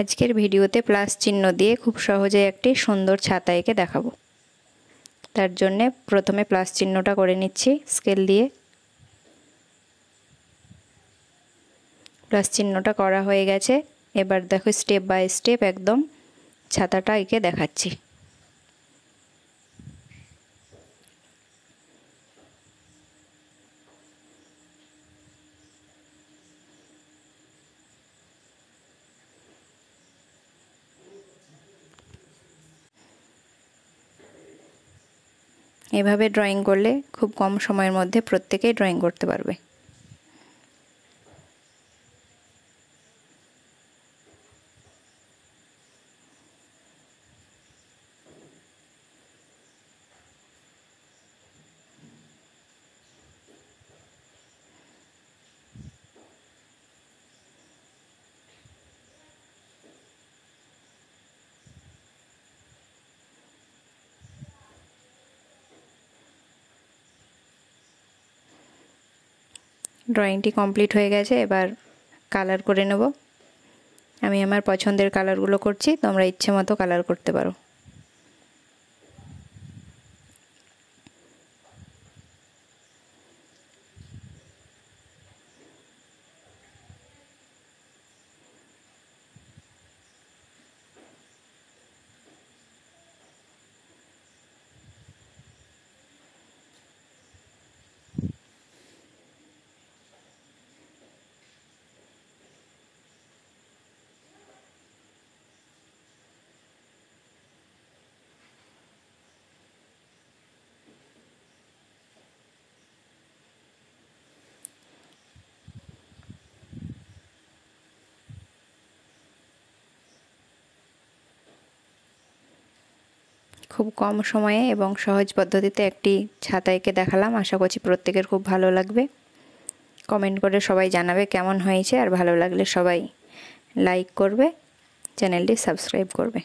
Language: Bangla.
আজকের ভিডিওতে প্লাস চিহ্ন দিয়ে খুব সহজে একটি সুন্দর ছাতা এঁকে দেখাবো। তার জন্য প্রথমে প্লাস চিহ্নটা করে নিচ্ছি স্কেল দিয়ে। প্লাস চিহ্নটা করা হয়ে গেছে। এবার দেখো স্টেপ বাই স্টেপ একদম ছাতাটা এঁকে দেখাচ্ছি। এভাবে ড্রয়িং করলে খুব কম সময়ের মধ্যে প্রত্যেকেই ড্রয়িং করতে পারবে। ড্রয়িংটি কমপ্লিট হয়ে গেছে। এবার কালার করে নেব। আমি আমার পছন্দের কালারগুলো করছি, তোমরা ইচ্ছে মতো কালার করতে পারো। খুব কম সময়ে এবং সহজ পদ্ধতিতে একটি ছাতা এঁকে দেখালাম। আশা করছি প্রত্যেকের খুব ভালো লাগবে। কমেন্ট করে সবাই জানাবে কেমন হয়েছে, আর ভালো লাগলে সবাই লাইক করবে, চ্যানেলটি সাবস্ক্রাইব করবে।